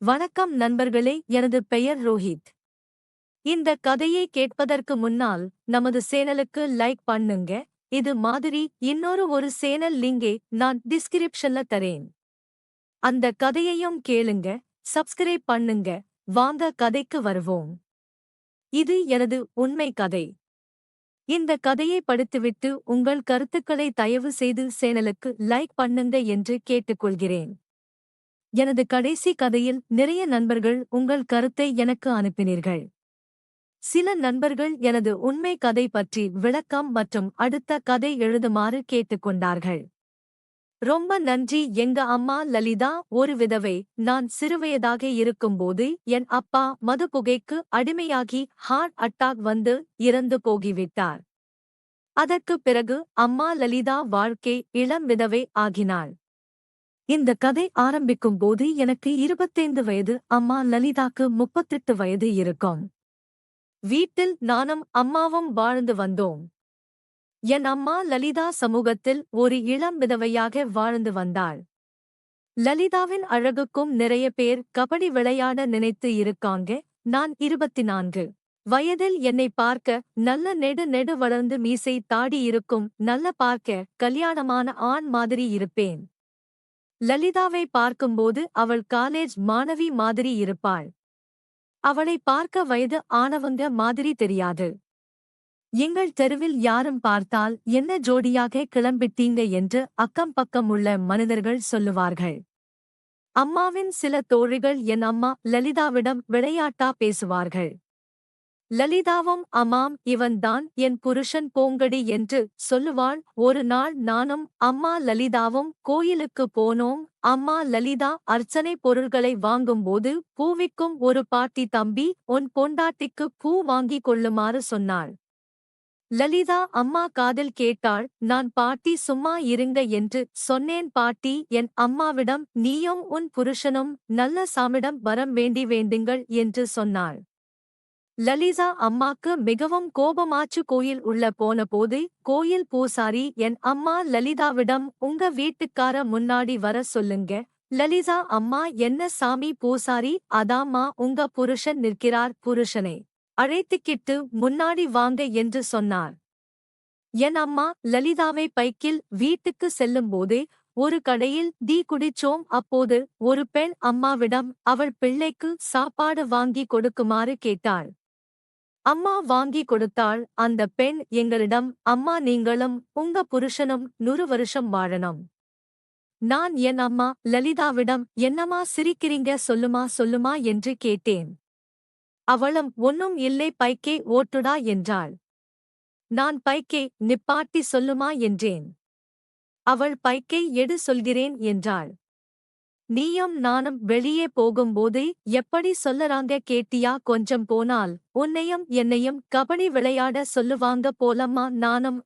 வணக்கம் நண்பர்களே, எனது பெயர் ரோஹித். இந்த கதையை கேட்பதற்கு முன்னால் நமது சேனலுக்கு லைக் பண்ணுங்க. இது மாதிரி இன்னொரு சேனல் லிங்கை நான் டிஸ்கிரிப்ஷன்ல தரேன். அந்த கதையையும் கேளுங்க, சப்ஸ்கிரைப் பண்ணுங்க. வாங்க கதைக்கு வருவோம். இது எனது உண்மை கதை. இந்த கதையை படித்துவிட்டு உங்கள் கருத்துக்களை தயவு செய்து சேனலுக்கு லைக் பண்ணுங்க என்று கேட்டுக்கொள்கிறேன். எனது கடைசி கதையில் நிறைய நண்பர்கள் உங்கள் கருத்தை எனக்கு அனுப்பினீர்கள். சில நண்பர்கள் எனது உண்மை கதை பற்றி விளக்கம் மற்றும் அடுத்த கதை எழுதுமாறு கேட்டுக்கொண்டார்கள். ரொம்ப நன்றி. எங்க அம்மா லலிதா ஒரு விதவை. நான் சிறுவயதாக இருக்கும்போது என் அப்பா மது புகைக்கு அடிமையாகி ஹார்ட் அட்டாக் வந்து இறந்து போகிவிட்டார். அதற்குப் பிறகு அம்மா லலிதா வாழ்க்கை இளம் விதவை ஆகினாள். இந்த கதை ஆரம்பிக்கும் போது எனக்கு 25 வயது, அம்மா லலிதாக்கு 38 வயது இருக்கும். வீட்டில் நானும் அம்மாவும் வாழ்ந்து வந்தோம். என் அம்மா லலிதா சமூகத்தில் ஒரு இளம் விதவையாக வாழ்ந்து வந்தாள். லலிதாவின் அழகுக்கும் நிறைய பேர் கபடி விளையாட நினைத்து இருக்காங்க. நான் 24 வயதில் என்னை பார்க்க நல்ல நெடு வளர்ந்து மீசை தாடி இருக்கும், நல்ல பார்க்க கல்யாணமான ஆண் மாதிரி இருப்பேன். லலிதாவை பார்க்கும்போது அவள் காலேஜ் மாணவி மாதிரி இருப்பாள். அவளை பார்க்க வயது ஆனவங்க மாதிரி தெரியாது. எங்கள் தெருவில் யாரும் பார்த்தால் என்ன ஜோடியாக கிளம்பிட்டீங்க என்று அக்கம் பக்கம் உள்ள மனிதர்கள் சொல்லுவார்கள். அம்மாவின் சில தோழிகள் என் அம்மா லலிதாவிடம் விளையாட்டா பேசுவார்கள். லலிதாவும் அம்மாம் இவன்தான் என் புருஷன் போங்கடி என்று சொல்லுவாள். ஒரு நாள் நானும் அம்மா லலிதாவும் கோயிலுக்கு போனோம். அம்மா லலிதா அர்ச்சனை பொருள்களை வாங்கும்போது பூவிக்கும் ஒரு பாட்டி, தம்பி உன் பொண்டாட்டிக்கு பூ வாங்கிக் கொள்ளுமாறு சொன்னாள். லலிதா அம்மா காதில் கேட்டாள். நான் பாட்டி சும்மா இருங்க என்று சொன்னேன். பாட்டி என் அம்மாவிடம் நீயும் உன் புருஷனும் நல்ல சாமிடம் வரம் வேண்டுங்கள் என்று சொன்னாள். லலிதா அம்மாக்கு மிகவும் கோபமாச்சு. கோயில் உள்ள போன போது கோயில் பூசாரி என் அம்மா லலிதாவிடம் உங்க வீட்டுக்கார முன்னாடி வர சொல்லுங்க. லலிதா அம்மா என்ன சாமி பூசாரி, அதாம்மா உங்க புருஷன் நிற்கிறார், புருஷனை அழைத்துக்கிட்டு முன்னாடி வாங்க என்று சொன்னார். என் அம்மா லலிதாவை பைக்கில் வீட்டுக்கு செல்லும்போதே ஒரு கடையில் டீ குடிச்சோம். அப்போது ஒரு பெண் அம்மாவிடம் அவள் பிள்ளைக்கு சாப்பாடு வாங்கி கொடுக்குமாறு கேட்டாள். அம்மா வாங்கி கொடுத்தாள். அந்த பெண் எங்களிடம் அம்மா நீங்களும் உங்க புருஷனும் 100 வருஷம் வாழணும். நான் என் அம்மா லலிதாவிடம் என்னம்மா சிரிக்கிறீங்க, சொல்லுமா என்று கேட்டேன். அவளும் ஒன்னும் இல்லை, பைக்கே ஓட்டுடா என்றாள். நான் பைக்கை நிப்பாட்டி சொல்லுமா என்றேன். அவள் பைக்கை எடு சொல்கிறேன் என்றாள். நீயும் நானும் வெளியே போகும்போது எப்படி சொல்லறாங்க கேட்டியா, கொஞ்சம் போனால் உன்னையும் என்னையும் கபடி விளையாட சொல்லுவாங்க போலம்மா. நானும்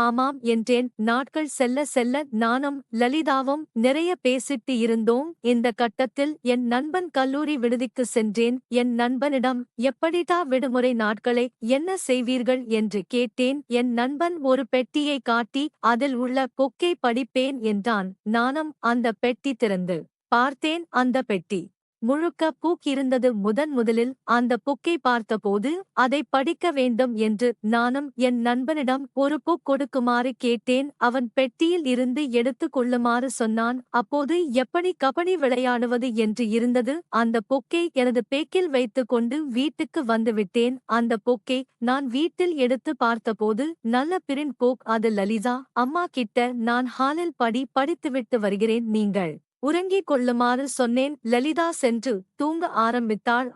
ஆமாம் என்றேன். நாட்கள் செல்ல செல்ல நானும் லலிதாவும் நிறைய பேசிட்டு இருந்தோம். இந்த கட்டத்தில் என் நண்பன் கல்லூரி விடுதிக்கு சென்றேன். என் நண்பனிடம் எப்படிடா விடுமுறை நாட்களை என்ன செய்வீர்கள் என்று கேட்டேன். என் நண்பன் ஒரு பெட்டியை காட்டி அதில் உள்ள புக்கை படிப்பேன் என்றான். நானும் அந்த பெட்டி திறந்து பார்த்தேன். அந்த பெட்டி முழுக்க புக் இருந்தது. முதலில் அந்த புக்கை பார்த்தபோது அதை படிக்க வேண்டும் என்று நானும் என் நண்பனிடம் ஒரு புக் கொடுக்குமாறு கேட்டேன். அவன் பெட்டியில் இருந்து எடுத்து கொள்ளுமாறு சொன்னான். அப்போது எப்படி கபடி விளையாடுவது என்று இருந்தது. அந்த புக்கை எனது பேக்கில் வைத்துக் கொண்டு வீட்டுக்கு வந்துவிட்டேன். அந்த புக்கை நான் வீட்டில் எடுத்து பார்த்தபோது நல்ல பிரிண்ட் புக். அது லலிதா அம்மா கிட்ட நான் ஹாலில் படித்துவிட்டு வருகிறேன், நீங்கள் உறங்கிக் கொள்ளுமாறு சொன்னேன். லலிதா சென்று தூங்க ஆரம்பித்தாள்.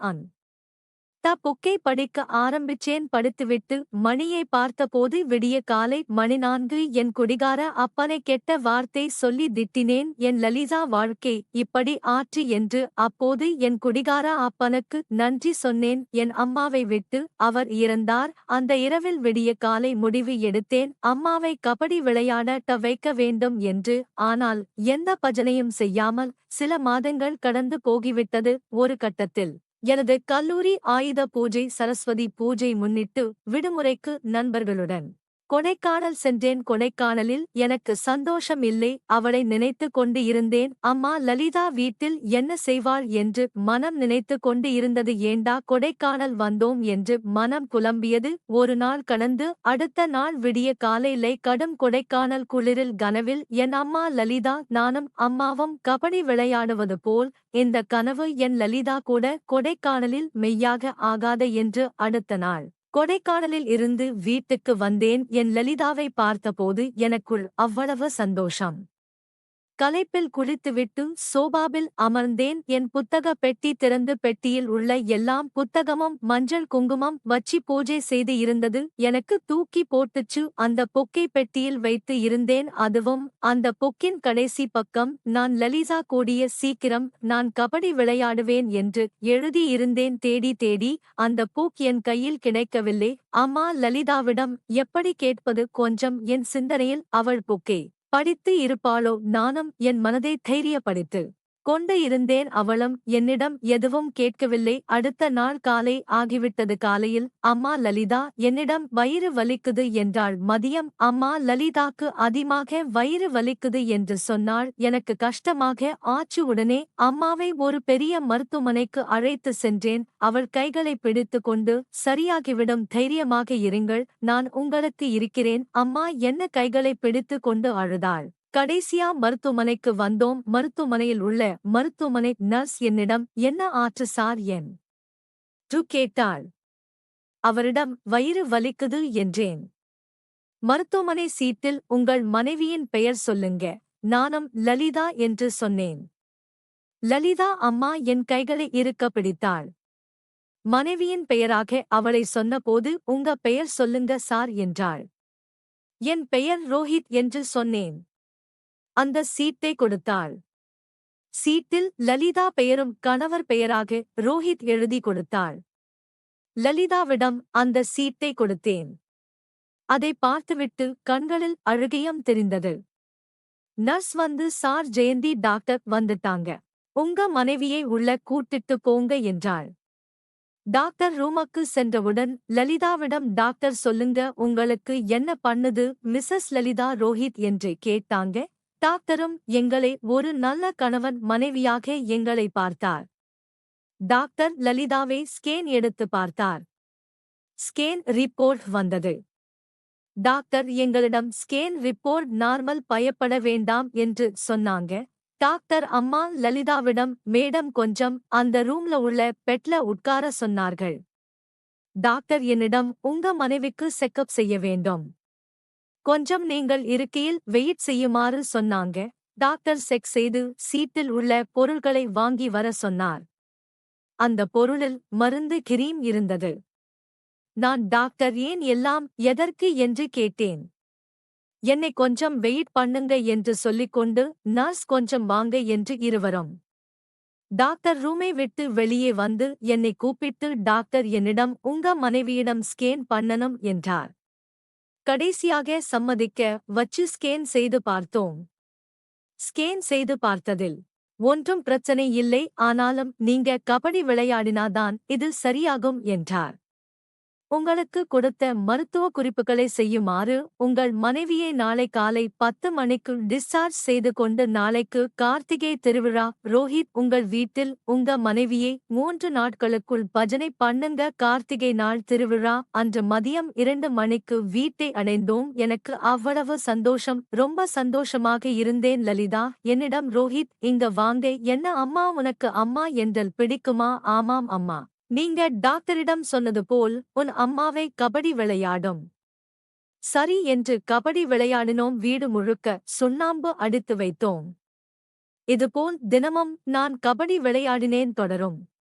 புக்கை படிக்க ஆரம்பிச்சேன். படித்துவிட்டு மணியை பார்த்தபோது விடிய காலை மணி 4. என் குடிகார அப்பனை கெட்ட வார்த்தை சொல்லி திட்டினேன். என் லலிதா வாழ்க்கை இப்படி ஆற்று என்று. அப்போது என் குடிகார அப்பனுக்கு நன்றி சொன்னேன். என் அம்மாவை விட்டு அவர் இறந்தார். அந்த இரவில் விடிய காலை முடிவு எடுத்தேன், அம்மாவை கபடி விளையாட வைக்க வேண்டும் என்று. ஆனால் எந்த பஜனையும் செய்யாமல் சில மாதங்கள் கடந்து போகிவிட்டது. ஒரு கட்டத்தில் எனது கல்லூரி ஆயுத பூஜை, சரஸ்வதி பூஜை முன்னிட்டு விடுமுறைக்கு நண்பர்களுடன் கொடைக்கானல் சென்றேன். கொடைக்கானலில் எனக்கு சந்தோஷம் இல்லை. அவளை நினைத்து கொண்டு இருந்தேன். அம்மா லலிதா வீட்டில் என்ன செய்வாள் என்று மனம் நினைத்து கொண்டு இருந்தது. ஏண்டா கொடைக்கானல் வந்தோம் என்று மனம் குழம்பியது. ஒரு நாள் கடந்து அடுத்த நாள் விடிய காலையிலே கடும் கொடைக்கானல் குளிரில் கனவில் என் அம்மா லலிதா நானும் அம்மாவும் கபடி விளையாடுவது போல் இந்த கனவு என் லலிதா கூட கொடைக்கானலில் மெய்யாக ஆகாத என்று அடுத்த நாள் கொடைக்கானலில் இருந்து வீட்டுக்கு வந்தேன். என் லலிதாவை பார்த்தபோது எனக்குள் அவ்வளவு சந்தோஷம். களைப்பில் குளித்துவிட்டு சோபாவில் அமர்ந்தேன். என் புத்தக பெட்டி திறந்து பெட்டியில் உள்ள எல்லாம் புத்தகமும் மஞ்சள் குங்குமம் வச்சி பூஜை செய்து இருந்தது. எனக்கு தூக்கி போட்டுச்சு. அந்த பொக்கை பெட்டியில் வைத்து இருந்தேன். அதுவும் அந்த பொக்கின் கடைசி பக்கம் நான் லலிதா கூடிய சீக்கிரம் நான் கபடி விளையாடுவேன் என்று எழுதி இருந்தேன். தேடி தேடி அந்த புக் என் கையில் கிடைக்கவில்லை. அம்மா லலிதாவிடம் எப்படி கேட்பது? கொஞ்சம் என் சிந்தனையில் அவள் புக்கை படித்து இருப்பாளோ? நானும் என் மனதை தைரியப்படுத்து கொண்டு இருந்தேன். அவளும் என்னிடம் எதுவும் கேட்கவில்லை. அடுத்த நாள் காலை ஆகிவிட்டது. காலையில் அம்மா லலிதா என்னிடம் வயிறு வலிக்குது என்றாள். மதியம் அம்மா லலிதாக்கு அதிகமாக வயிறு வலிக்குது என்று சொன்னாள். எனக்கு கஷ்டமாக ஆச்சு. உடனே அம்மாவை ஒரு பெரிய மருத்துவமனைக்கு அழைத்து சென்றேன். அவள் கைகளை பிடித்து கொண்டு சரியாகிவிடும், தைரியமாக இருங்கள், நான் உங்களுக்கு இருக்கிறேன் அம்மா என்ன கைகளை பிடித்து கொண்டு அழுதாள். கடைசியா மருத்துவமனைக்கு வந்தோம். மருத்துவமனையில் உள்ள மருத்துவமனை நர்ஸ் என்னிடம் என்ன ஆற்று சார் என்று கேட்டாள். அவரிடம் வயிறு வலிக்குது என்றேன். மருத்துவமனை சீட்டில் உங்கள் மனைவியின் பெயர் சொல்லுங்க. நானும் லலிதா என்று சொன்னேன். லலிதா அம்மா என் கைகளை இறுக்க பிடித்தாள். மனைவியின் பெயராக அவளை சொன்னபோது உங்க பெயர் சொல்லுங்க சார் என்றாள். என் பெயர் ரோஹித் என்று சொன்னேன். அந்த சீட்டை கொடுத்தாள். சீட்டில் லலிதா பெயரும் கணவர் பெயராக ரோஹித் எழுதி கொடுத்தாள். லலிதாவிடம் அந்த சீட்டை கொடுத்தேன். அதை பார்த்துவிட்டு கண்களில் அழுகையும் தெரிந்தது. நர்ஸ் வந்து சார் ஜெயந்தி டாக்டர் வந்துட்டாங்க, உங்க மனைவியை உள்ள கூட்டிட்டு போங்க என்றாள். டாக்டர் ரூமுக்கு சென்றவுடன் லலிதாவிடம் டாக்டர் சொல்லுங்க உங்களுக்கு என்ன பண்ணுது மிஸ்ஸஸ் லலிதா ரோஹித் என்று கேட்டாங்க. டாக்டரும் எங்களை ஒரு நல்ல கணவன் மனைவியாக எங்களை பார்த்தார். டாக்டர் லலிதாவை ஸ்கேன் எடுத்து பார்த்தார். ஸ்கேன் ரிப்போர்ட் வந்தது. டாக்டர் எங்களிடம் ஸ்கேன் ரிப்போர்ட் நார்மல், பயப்பட வேண்டாம் என்று சொன்னாங்க. டாக்டர் அம்மா லலிதாவிடம் மேடம் கொஞ்சம் அந்த ரூம்ல உள்ள பெட்ல உட்கார சொன்னார்கள். டாக்டர் என்னிடம் உங்க மனைவிக்கு செக்கப் செய்ய வேண்டும், கொஞ்சம் நீங்கள் இருக்கையில் வெயிட் செய்யுமாறு சொன்னாங்க. டாக்டர் செக் செய்து சீட்டில் உள்ள பொருள்களை வாங்கி வர சொன்னார். அந்த பொருளில் மருந்து கிரீம் இருந்தது. நான் டாக்டர் ஏன் எல்லாம் எதற்கு என்று கேட்டேன். என்னை கொஞ்சம் வெயிட் பண்ணுங்க என்று சொல்லிக்கொண்டு நர்ஸ் கொஞ்சம் வாங்க என்று இருவரும். டாக்டர் ரூமை விட்டு வெளியே வந்து என்னை கூப்பிட்டு டாக்டர் என்னிடம் உங்க மனைவியிடம் ஸ்கேன் பண்ணணும் என்றார். கடைசியாக சம்மதிக்க வச்சு ஸ்கேன் செய்து பார்த்தோம். ஸ்கேன் செய்து பார்த்ததில் ஒன்றும் பிரச்சனை இல்லை, ஆனாலும் நீங்க கபடி விளையாடினாதான் இது சரியாகும் என்றார். உங்களுக்கு கொடுத்த மருத்துவ குறிப்புகளை செய்யுமாறு உங்கள் மனைவியை நாளை காலை 10 மணிக்கு டிஸ்சார்ஜ் செய்து கொண்டு நாளைக்கு கார்த்திகை திருவிழா. ரோஹித் உங்கள் வீட்டில் உங்க மனைவியை 3 நாட்களுக்குள் பஜனை பண்ணுங்க. கார்த்திகை நாள் திருவிழா அன்று மதியம் 2 மணிக்கு வீட்டை அடைந்தோம். எனக்கு அவ்வளவு சந்தோஷம், ரொம்ப சந்தோஷமாக இருந்தேன். லலிதா என்னிடம் ரோஹித் இங்க வாங்க, என்ன அம்மா உனக்கு அம்மா என்றல் பிடிக்குமா? ஆமாம் அம்மா, நீங்க டாக்டரிடம் சொன்னது போல் உன் அம்மாவை கபடி விளையாடும். சரி என்று கபடி விளையாடினோம். வீடு முழுக்க சுண்ணாம்பு அடித்து வைத்தோம். இதுபோல் தினமும் நான் கபடி விளையாடினேன். தொடரும்.